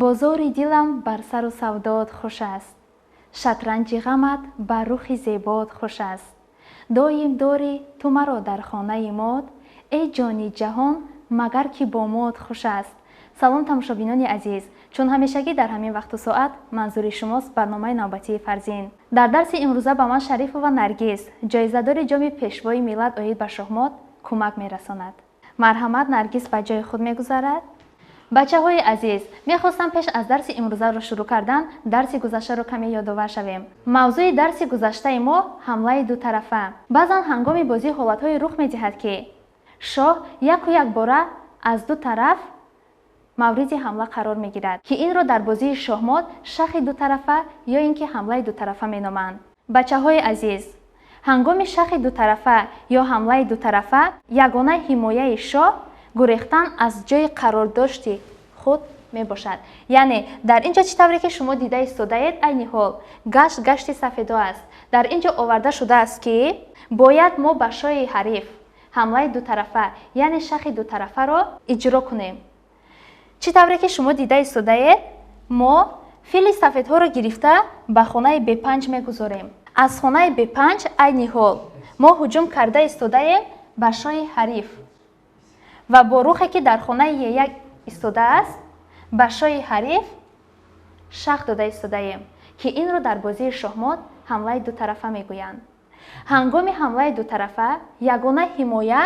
бозори дилам бар сару савдод хуш аст. шатранҷи ғамат бар рухи зебод хуш аст. доим дори ту маро дар хонаи мод, эй ҷони ҷаҳон магар ки бо мод хуш аст. салом тамошобинони азиз, чун ҳамешагӣ дар ҳамин вақту соат манзури шумост барномаи навбатии фарзин. дар дарси имрӯза ба ман Шарифова Наргиз, ҷоизадори ҷоми пешвои миллат Оид ба Шоҳмод кӯмак мерасонад. марҳамат, Наргиз ба ҷои худ мегузарад. бачаҳои азиз, мехостам пеш аз дарси имрӯзаро шурӯъ кардан дарси гузаштаро каме ёдовар шавем. мавзӯи дарси гузаштаи мо ҳамлаи дутарафа. баъзан ҳангоми бозӣ ҳолатҳое рух медиҳад ки шоҳ яку якбора аз ду тараф мавриди ҳамла қарор мегирад, ки инро дар бозии шоҳмод шахи дутарафа ё ин ки ҳамлаи дутарафа меноманд. бачаҳои азиз, ҳангоми шахи дутарафа ё ҳамлаи дутарафа ягона ҳимояи шоҳ гурехтан аз ҷои қарордошти худ мебошад. яъне дар инҷо чӣ тавре ки шумо дида истодаед, айни ҳол гашти сафедо аст. дар инҷо оварда шудааст ки бояд мо ба шоҳи ҳариф ҳамлаи дутарафа яъне шахи дутарафаро иҷро кунем. чӣ тавре ки шумо дида истодаед, мо фили сафедҳоро гирифта ба хонаи Б5 мегузорем. аз хонаи Б5 айни ҳол мо ҳуҷум карда истодаем ба шоҳи ҳариф ва бо рухе ки дар хонаи Е1 истодааст ба шоҳи ҳариф шах дода истодаем, ки инро дар бозии шоҳмод ҳамлаи дутарафа мегӯянд. ҳангоми ҳамлаи дутарафа ягона ҳимоя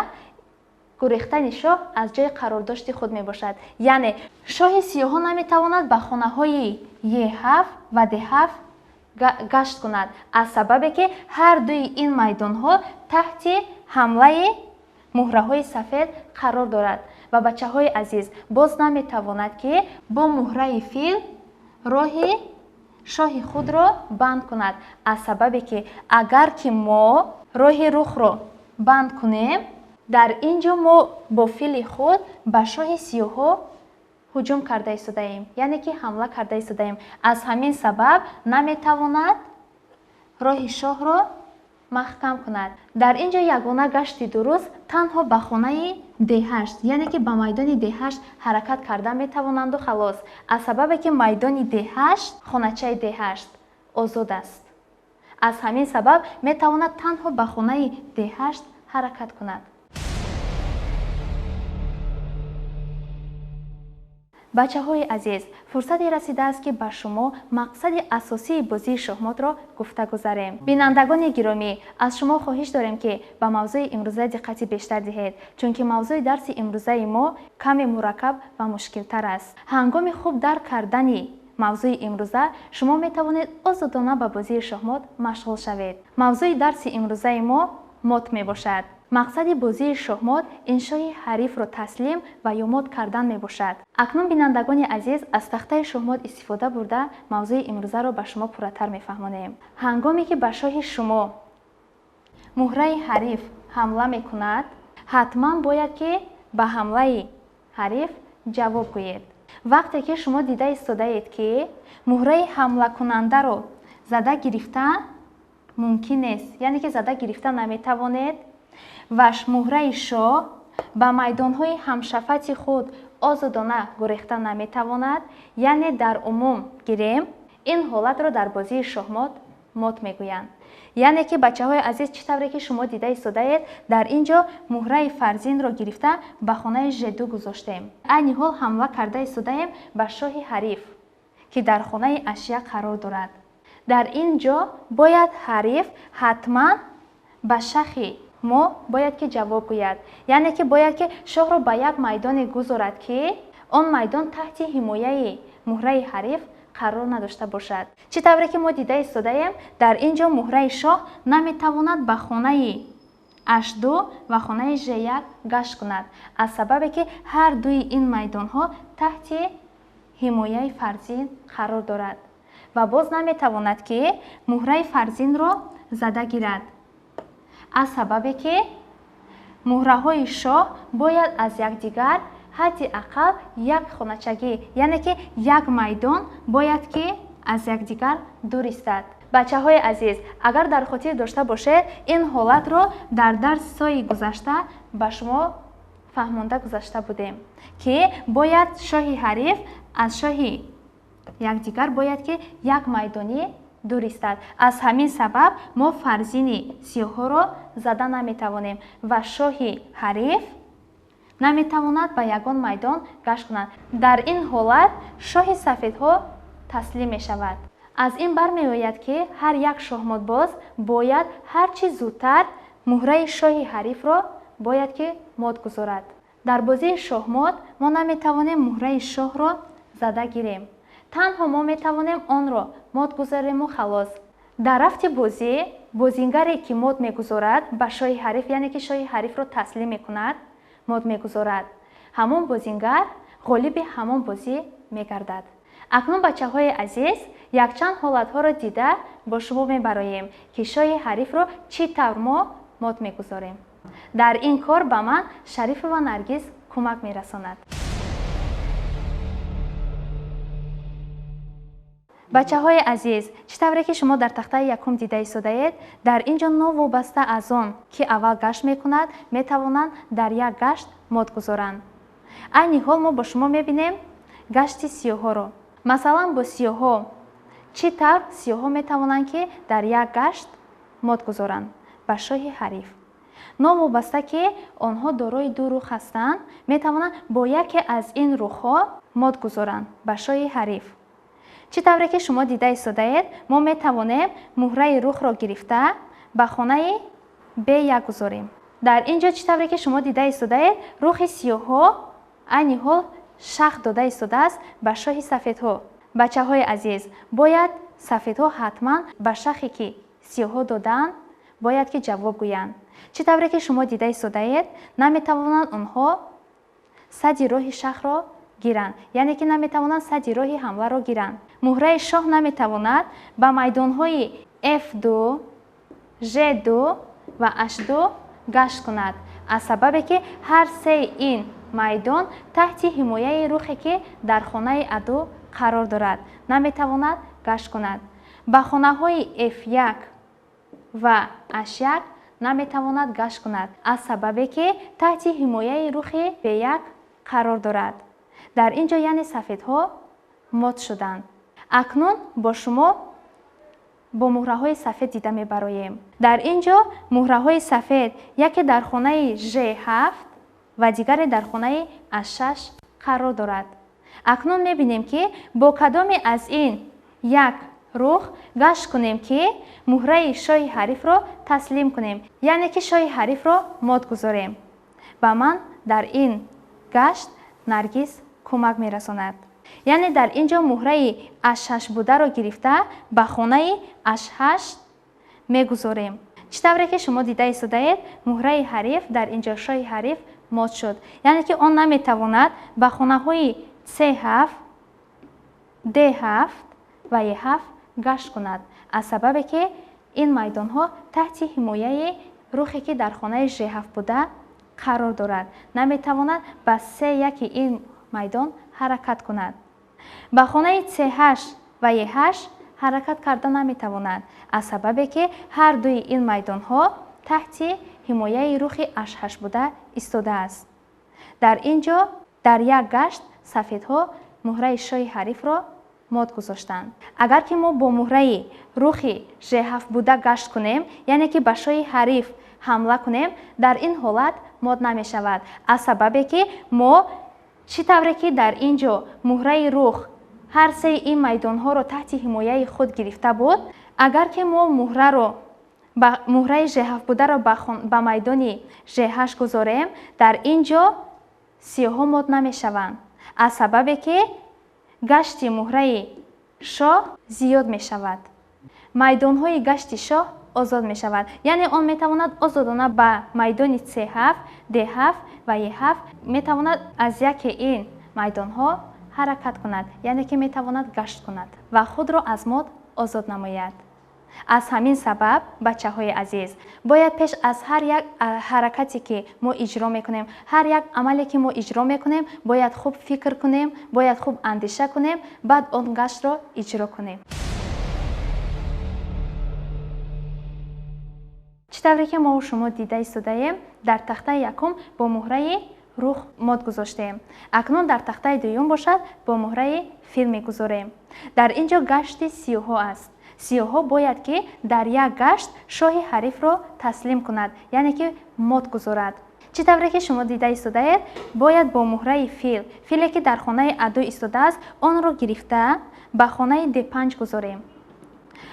гурехтани шоҳ аз ҷои қарордошти худ мебошад. яъне шоҳи сиёҳон наметавонад ба хонаҳои Е7 ва Д7 гашт кунад, аз сабабе ки ҳар дуи ин майдонҳо таҳти ҳамлаи муҳраҳои сафед қарор дорад ва бачаҳои азиз боз наметавонад ки бо муҳраи фил роҳи шоҳи худро банд кунад, аз сабабе ки агар ки мо роҳи рухро банд кунем, дар инҷо мо бо фили худ ба шоҳи сиёҳо ҳуҷум карда истодаем, яъне ки ҳамла карда истодаем. аз ҳамин сабаб наметавонад роҳи шоҳро маҳкам кунад. дар инҷо ягона гашти дуруст танҳо ба хонаи Д8, яъне ки ба майдони Д8 ҳаракат карда метавонанду халос, аз сабабе ки майдони Д8 хоначаи Д8 озод аст. аз ҳамин сабаб метавонад танҳо ба хонаи Д8 ҳаракат кунад. бачаҳои азиз, фурсате расидааст ки ба шумо мақсади асосии бозии шоҳмодро гуфта гузарем. бинандагони гиромӣ, аз шумо хоҳиш дорем ки ба мавзӯи имрӯза диққати бештар диҳед, чунки мавзӯи дарси имрӯзаи мо каме мураккаб ва мушкилтар аст. ҳангоми хуб дарк кардани мавзӯи имрӯза шумо метавонед озодона ба бозии шоҳмод машғул шавед. мавзӯи дарси имрӯзаи мо мот мебошад. мақсади бозии шоҳмод иншои ҳарифро таслим ва ё мот кардан мебошад. акнун бинандагони азиз, аз тахтаи шоҳмод истифода бурда мавзӯи имрӯзаро ба шумо пурратар мефаҳмонем. ҳангоме ки ба шоҳи шумо муҳраи ҳариф ҳамла мекунад, ҳатман бояд ки ба ҳамлаи ҳариф ҷавоб гӯед. вақте ки шумо дида истодаед ки муҳраи ҳамлакунандаро зада гирифтан мумкин нест, яъне ки зада гирифтан наметавонед ва муҳраи шоҳ ба майдонҳои ҳамшафати худ озодона гурехтан наметавонад, яъне дар умум гирем, ин ҳолатро дар бозии шоҳмод мот мегӯянд. яъне ки бачаҳои азиз, чӣ тавре ки шумо дида истодаед, дар инҷо муҳраи фарзинро гирифта ба хонаи Ж2 гузоштем. айни ҳол ҳамла карда истодаем ба шоҳи ҳариф, ки дар хонаи ашия қарор дорад. дар инҷо бояд ҳариф ҳатман ба шахи мо бояд ки ҷавоб гӯяд, яъне ки бояд ки шоҳро ба як майдоне гузорад ки он майдон таҳти ҳимояи муҳраи ҳариф қарор надошта бошад. чӣ тавре ки мо дида истодаем, дар инҷо муҳраи шоҳ наметавонад ба хонаи H2 ва хонаи Ж1 гашт кунад, аз сабабе ки ҳар дуи ин майдонҳо таҳти ҳимояи фарзин қарор дорад ва боз наметавонад ки муҳраи фарзинро зада гирад, аз сабабе ки муҳраҳои шоҳ бояд аз якдигар ҳадди ақал як хоначагӣ, яъне ки як майдон бояд ки аз якдигар дур истад. бачаҳои азиз, агар дар хотир дошта бошед, ин ҳолатро дар дарсҳои гузашта ба шумо фаҳмонда гузашта будем, ки бояд шоҳи ҳариф аз шоҳи якдигар бояд ки як майдонӣ дур истад. Аз ҳамин сабаб мо фарзини сиёҳҳоро зада наметавонем ва шоҳи ҳариф наметавонад ба ягон майдон гашт кунад. Дар ин ҳолат шоҳи сафедҳо таслим мешавад. аз ин бармеояд ки ҳар як шоҳмотбоз бояд ҳарчи зудтар муҳраи шоҳи ҳарифро бояд ки мод гузорад. дар бозии шоҳмот мо наметавонем муҳраи шоҳро зада гирем. танҳо мо метавонем онро мод гузорему халос. дар рафти бозӣ бозингаре ки мод мегузорад ба шоҳи ҳариф, яъне ки шоҳи ҳарифро таслим мекунад, мод мегузорад, ҳамон бозингар ғолиби ҳамон бозӣ мегардад. акнун бачаҳои азиз, якчанд ҳолатҳоро дида бо шумо мебароем ки шоҳи ҳарифро чӣ тавр мо мод мегузорем. дар ин кор ба ман Шарифова Наргиз кӯмак мерасонад. бачаҳои азиз, чӣ тавре ки шумо дар тахтаи якум дида истодаед, дар ин ҷо новобаста аз он ки аввал гашт мекунад, метавонанд дар як гашт мод гузоранд. айни ҳол мо бо шумо мебинем гашти сиёҳҳоро. масалан бо сиёҳҳо чӣ тавр сиёҳҳо метавонанд ки дар як гашт мод гузоранд ба шоҳи ҳариф. новобаста ки онҳо дорои ду рух ҳастанд, метавонанд бо яке аз ин рухҳо мод гузоранд ба шоҳи ҳариф. чӣ тавре ки шумо дида истодаед, мо метавонем муҳраи рухро гирифта ба хонаи Б1 гузорем. дар ин ҷо чӣ тавре ки шумо дида истодаед, рухи сиёҳҳо айни ҳол шах дода истодааст ба шоҳи сафедҳо. бачаҳои азиз, бояд сафедҳо ҳатман ба шахе ки сиёҳҳо додаанд бояд ки ҷавоб гӯянд. чӣ тавре ки шумо дида истодаед, наметавонанд онҳо сади роҳи шахро гиранд, яъне ки наметавонанд сади роҳи ҳамларо гиранд. муҳраи шоҳ наметавонад ба майдонҳои F2, G2 ва H2 гашт кунад, аз сабабе ки ҳар сеи ин майдон таҳти ҳимояи рухе ки дар хонаи А2 қарор дорад, наметавонад гашт кунад. ба хонаҳои F1 ва H1 наметавонад гашт кунад, аз сабабе ки таҳти ҳимояи рухи Б1 қарор дорад. дар ин ҷо яъне сафедҳо мод шуданд. акнун бо шумо бо муҳраҳои сафед дида мебароем. дар ин ҷо муҳраҳои сафед яке дар хонаи G7 ва дигаре дар хонаи H6 қарор дорад. акнун мебинем ки бо кадоме аз ин як рух гашт кунем ки муҳраи шоҳи ҳарифро таслим кунем, яъне ки шоҳи ҳарифро мод гузорем. ба ман дар ин гашт Наргиз кӯмак мерасонад. яъне дар ин ҷо муҳраи H8 бударо гирифта ба хонаи H8 мегузорем. чӣ тавре ки шумо дида истодаед, муҳраи ҳариф дар ин ҷо шоҳи ҳариф мод шуд, яъне ки он наметавонад ба хонаҳои C7, D7 ва E7 гашт кунад, аз сабабе ки ин майдонҳо таҳти ҳимояи рухе ки дар хонаи G7 буда қарор дорад, наметавонад ба C1 ин майдон ҳаракат кунад. ба хонаи C8 ва E8 ҳаракат карда наметавонад, аз сабабе ки ҳар дуи ин майдонҳо таҳти ҳимояи рухи H8 буда истодааст. дар ин ҷо дар як гашт сафедҳо муҳраи шоҳи ҳарифро мод гузоштанд. агар ки мо бо муҳраи рухи G7 буда гашт кунем, яъне ки ба шоҳи ҳариф ҳамла кунем, дар ин ҳолат мод намешавад, аз сабабе ки мо чӣ тавре ки дар ин ҷо муҳраи рух ҳар сеи ин майдонҳоро таҳти ҳимояи худ гирифта буд, агар ки мо муҳраи G7 бударо ба майдони G8 гузорем, дар ин ҷо сиёҳҳо мод намешаванд, аз сабабе ки гашти муҳраи шоҳ зиёд мешавад. майдонҳои гашти шоҳ озод мешавад, яъне он метавонад озодона ба майдони C7, D7 ва E7 метавонад аз яке ин майдонҳо ҳаракат кунад, яъне ки метавонад гашт кунад ва худро аз мод озод намояд. аз ҳамин сабаб бачаҳои азиз, бояд пеш аз ҳар як ҳаракате ки мо иҷро мекунем, ҳар як амале ки мо иҷро мекунем, бояд хуб фикр кунем, бояд хуб андеша кунем, баъд он гаштро иҷро кунем. чӣ тавре ки мо шумо дида истодаем, дар тахтаи якум бо муҳраи рух мод гузоштем. акнун дар тахтаи дуюм бошад бо муҳраи фил мегузорем. дар ин ҷо гашти сиёҳо аст. сиёҳо бояд ки дар як гашт шоҳи ҳарифро таслим кунад, яъне ки мод гузорад. чӣ тавре ки шумо дида истодаед, бояд бо муҳраи фил, филе ки дар хонаи аду истодааст, онро гирифта ба хонаи d5 гузорем.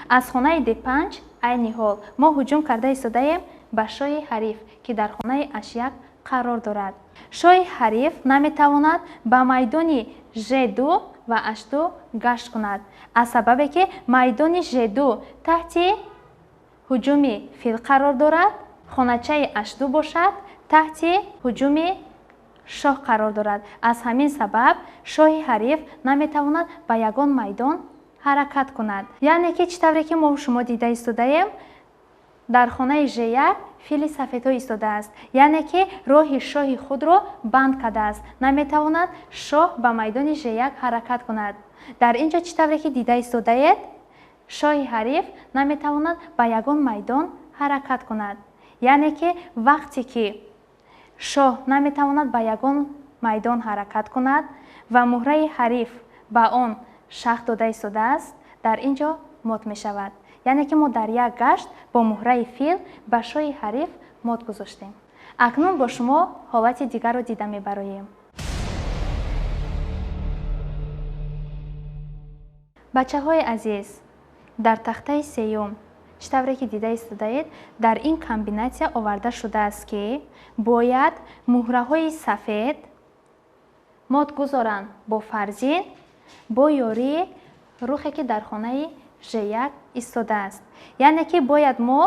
аз хонаи d5 айни ҳол мо ҳуҷум карда истодаем ба шоҳи ҳариф ки дар хонаи h1 қарор дорад. шоҳи ҳариф наметавонад ба майдони g2 ва h2 гашт кунад, аз сабабе ки майдони g2 таҳти ҳуҷуми фил қарор дорад, хоначаи h2 бошад таҳти ҳуҷуми шоҳ қарор дорад. аз ҳамин сабаб шоҳи ҳариф наметавонад ба ягон майдон ҳаракат кунад. яъне ки чӣ тавре ки мо шумо дида истодаем, дар хонаи g1 фили сафедҳо истодааст, яъне ки роҳи шоҳи худро банд кардааст, наметавонад шоҳ ба майдони g1 ҳаракат кунад. дар ин ҷо чӣ тавре ки дида истодаед, шоҳи ҳариф наметавонад ба ягон майдон ҳаракат кунад. яъне ки вақте ки шоҳ наметавонад ба ягон майдон ҳаракат кунад ва муҳраи ҳариф ба он шах дода истодааст, дар ин ҷо мод мешавад. яъне ки мо дар як гашт бо муҳраи фил ба шоҳи ҳариф мод гузоштем. акнун бо шумо ҳолати дигарро дида мебароем. бачаҳои азиз, дар тахтаи сеюм чӣ тавре ки дида истодаед, дар ин комбинатсия оварда шудааст ки бояд муҳраҳои сафед мод гузоранд бо фарзин бо ёрии рухе ки дар хонаи g1 истодааст. яъне ки бояд мо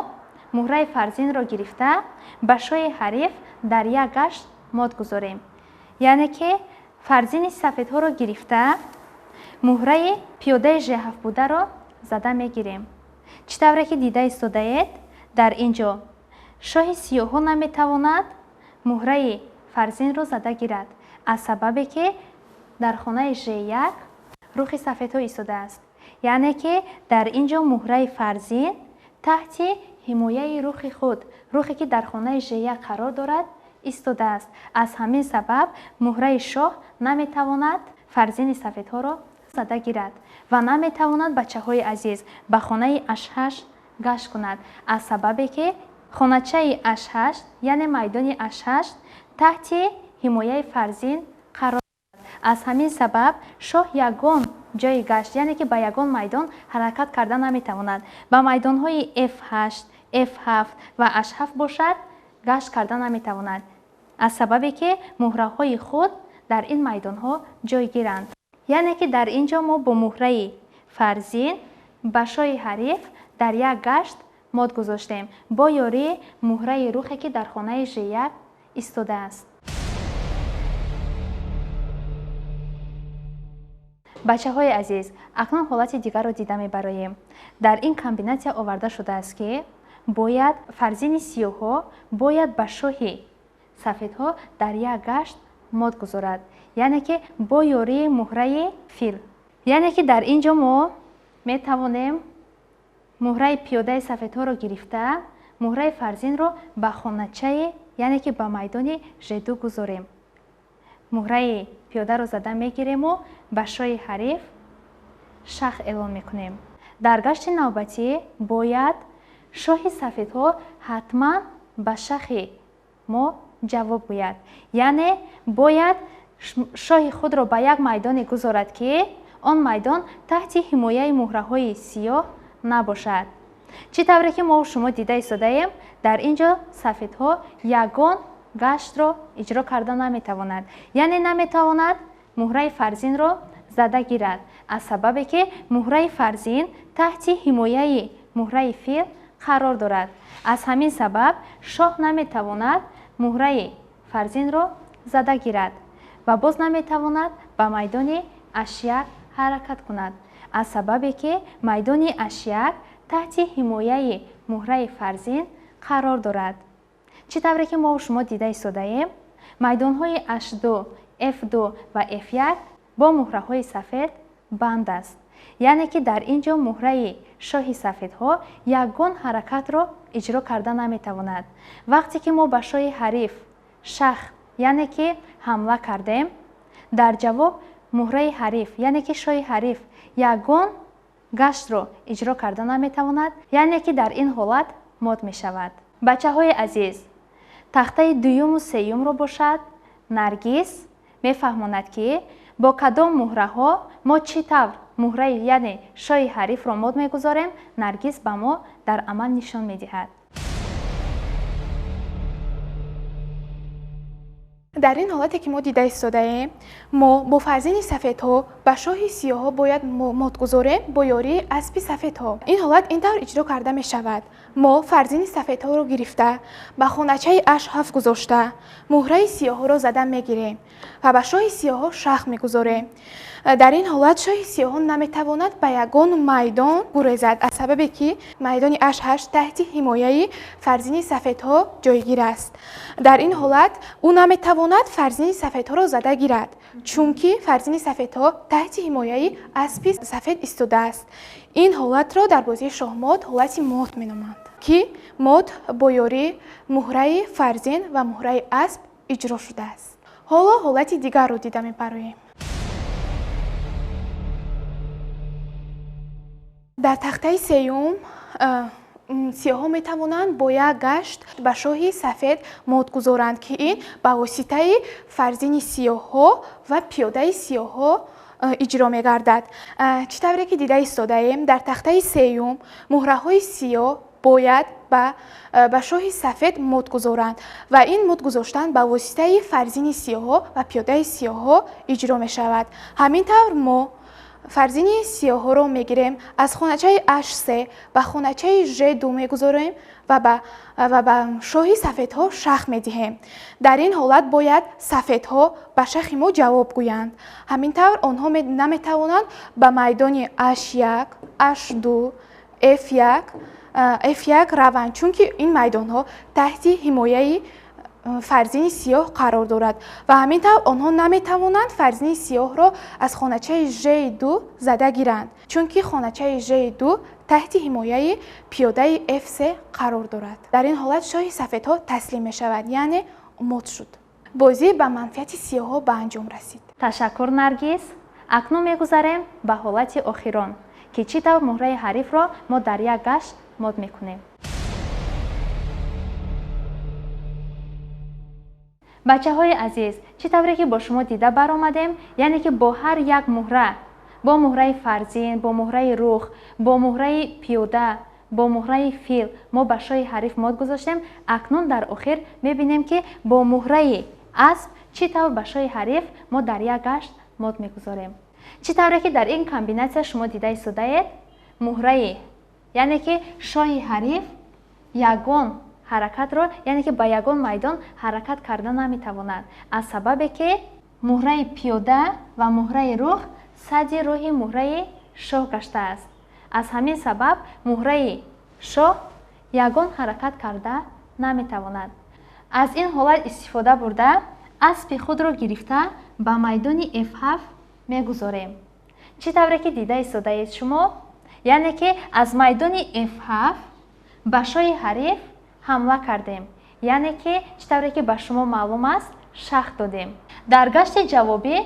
муҳраи фарзинро гирифта ба шоҳи ҳариф дар як гашт мод гузорем. яъне ки фарзини сафедҳоро гирифта муҳраи пиёдаи g7 бударо зада мегирем. чӣ тавре ки дида истодаед, дар ин ҷо шоҳи сиёҳо наметавонад муҳраи фарзинро зада гирад, аз сабабе ки дар хонаи g1 рухи сафедҳо истодааст. яъне ки дар ин ҷо муҳраи фарзин таҳти ҳимояи рухи худ, рухе ки дар хонаи g1 қарор дорад, истодааст. аз ҳамин сабаб муҳраи шоҳ наметавонад фарзини сафедҳоро зада гирад ва наметавонад бачаҳои азиз ба хонаи h8 гашт кунад, аз сабабе ки хоначаи h8 яъне майдони h8 таҳти ҳимояи фарзин қарор дорад. аз ҳамин сабаб шоҳ ягон ҷои гашт, яъне ки ба ягон майдон ҳаракат карда наметавонад. ба майдонҳои f8, f7 ва h7 бошад, гашт карда наметавонад, аз сабабе ки муҳраҳои худ дар ин майдонҳо ҷойгиранд. яъне ки дар ин ҷо мо бо муҳраи фарзин ба шоҳи ҳариф дар як гашт мод гузоштем бо ёрии муҳраи рухе ки дар хонаи g1 истодааст. бачаҳои азиз, акнун ҳолати дигарро дида мебароем. дар ин комбинатсия оварда шудааст ки бояд фарзини сиёҳо бояд ба шоҳи сафедҳо дар як гашт мод гузорад, яъне ки бо ёрии муҳраи фил. яъне ки дар ин ҷо мо метавонем муҳраи пиёдаи сафедҳоро гирифта муҳраи фарзинро ба хоначаи, яъне ки ба майдони g2 гузорем. муҳраи пиёдаро зада мегирему ба шоҳи ҳариф шах эълон мекунем. дар гашти навбатӣ бояд шоҳи сафедҳо ҳатман ба шахи мо ҷавоб гӯяд, яъне бояд шоҳи худро ба як майдоне гузорад ки он майдон таҳти ҳимояи муҳраҳои сиёҳ набошад. чӣ тавре ки мо шумо дида истодаем, дар ин ҷо сафедҳо ягон гаштро иҷро карда наметавонад, яъне наметавонад муҳраи фарзинро зада гирад, аз сабабе ки муҳраи фарзин таҳти ҳимояи муҳраи фил қарор дорад. аз ҳамин сабаб шоҳ наметавонад муҳраи фарзинро зада гирад ва боз наметавонад ба майдони h1 ҳаракат кунад, аз сабабе ки майдони h1 таҳти ҳимояи муҳраи фарзин қарор дорад. чӣ тавре ки мо шумо дида истодаем, майдонҳои h2, f2 ва f1 бо муҳраҳои сафед банд аст, яъне ки дар ин ҷо муҳраи шоҳи сафедҳо ягон ҳаракатро иҷро карда наметавонад. вақте ки мо ба шоҳи ҳариф шах яъне ки ҳамла кардем, дар ҷавоб муҳраи ҳариф яъне ки шоҳи ҳариф ягон гаштро иҷро карда наметавонад, яъне ки дар ин ҳолат мот мешавад. бачаҳои азиз, тахтаи дуюму сеюмро бошад Наргиз мефаҳмонад ки бо кадом муҳраҳо мо чӣ тавр муҳраи яъне шоҳи ҳарифро мод мегузорем, Наргиз ба мо дар амал нишон медиҳад. дар ин ҳолате ки мо дида истодаем, мо бо фарзини сафедҳо ба шоҳи сиёҳҳо бояд мод гузорем бо ёрии аспи сафедҳо. ин ҳолат ин тавр иҷро карда мешавад. мо фарзини сафедҳоро гирифта ба хоначаи ашҳаф гузошта муҳраи сиёҳҳоро зада мегирем ва ба шоҳи сиёҳҳо шах мегузорем. дар ин ҳолат шоҳи сиёҳҳо наметавонад ба ягон майдон гурезад, аз сабабе ки майдони ашҳаш таҳти ҳимояи фарзини сафедҳо ҷойгир аст. дар ин ҳолат ӯ наметавонад фарзини сафедҳоро зада гирад, чунки фарзини сафедҳо таҳти ҳимояи аспи сафед истодааст. ин ҳолатро дар бозии шоҳмот ҳолати мот меноманд, ки мот бо ёрии муҳраи фарзин ва муҳраи асп иҷро шудааст. ҳоло ҳолати дигарро дида мепароем. дар тахтаи сеюм сиёҳҳо метавонанд бо як гашт ба шоҳи сафед мод гузоранд, ки ин ба воситаи фарзини сиёҳҳо ва пиёдаи сиёҳҳо иҷро мегардад. чӣ тавре ки дида истодаем, дар тахтаи сеюм муҳраҳои сиёҳ бояд ба шоҳи сафед мод гузоранд ва ин мод гузоштан ба воситаи фарзини сиёҳҳо ва пиёдаи сиёҳҳо иҷро мешавад. ҳамин тавр мо фарзини сиёҳҳоро мегирем, аз хоначаи H3 ба хоначаи J2 мегузорем ва ба шоҳи сафедҳо шах медиҳем. дар ин ҳолат бояд сафедҳо ба шахи мо ҷавоб гӯянд. ҳамин тавр онҳо наметавонанд ба майдони H1, H2, F1 раванд, чунки ин майдонҳо таҳти ҳимояи фарзини сиёҳ қарор дорад ва ҳамин тавр онҳо наметавонанд фарзини сиёҳро аз хоначаи J2 зада гиранд, чунки хоначаи J2 таҳти ҳимояи пиёдаи F3 қарор дорад. дар ин ҳолат шоҳи сафедҳо таслим мешавад, яъне мот шуд. бозӣ ба манфиати сиёҳҳо ба анҷом расид. ташаккур Наргиз. акнун мегузарем ба ҳолати охирон ки чӣ тавр муҳраи ҳарифро мо дар як гашт мод мекунем. бачаҳои азиз, чӣ тавре ки бо шумо дида баромадем, яъне ки бо ҳар як муҳра, бо муҳраи фарзин, бо муҳраи рух, бо муҳраи пиёда, бо муҳраи фил мо ба шоҳи ҳариф мод гузоштем. акнун дар охир мебинем ки бо муҳраи асп чӣ тавр ба шоҳи ҳариф мо дар як гашт мод мегузорем. чӣ тавре ки дар ин комбинатсия шумо дида истодаед, муҳраи яъне ки шоҳи ҳариф ягон ҳаракатро яъне ки ба ягон майдон ҳаракат карда наметавонад, аз сабабе ки муҳраи пиёда ва муҳраи рух садди роҳи муҳраи шоҳ гаштааст. аз ҳамин сабаб муҳраи шоҳ ягон ҳаракат карда наметавонад. аз ин ҳолат истифода бурда аспи худро гирифта ба майдони F7 мегузорем. чӣ тавре ки дида истодаед шумо, яъне ки аз майдони F7 ба шоҳи ҳариф ҳамла кардем, яъне ки чӣ тавре ки ба шумо маълум аст, шах додем. дар гашти ҷавобӣ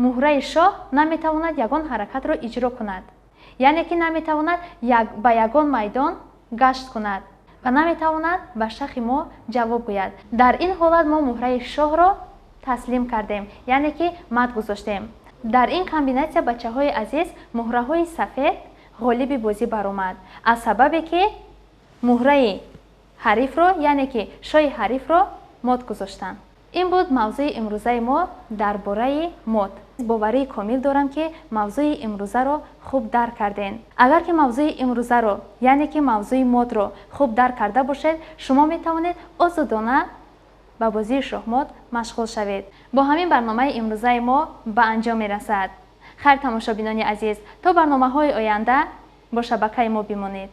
муҳраи шоҳ наметавонад ягон ҳаракатро иҷро кунад, яъне ки наметавонад ба ягон майдон гашт кунад ва наметавонад ба шахи мо ҷавоб гӯяд. дар ин ҳолат мо муҳраи шоҳро таслим кардем, яъне ки мат гузоштем. дар ин комбинатсия бачаҳои азиз муҳраҳои сафед ғолиби бозӣ баромад, аз сабабе ки муҳраи ҳарифро яъне ки шоҳи ҳарифро мод гузоштанд. ин буд мавзӯи имрӯзаи мо дар бораи мод. боварии комил дорам ки мавзӯи имрӯзаро хуб дарк кардем. агар ки мавзӯи имрӯзаро яъне ки мавзӯи модро хуб дарк карда бошед, шумо метавонед озодона ба бозии шоҳмот машғул шавед. бо ҳамин барномаи имрӯзаи мо ба анҷом мерасад. хайр тамошобинони азиз, то барномаҳои оянда бо шабакаи мо бимонед.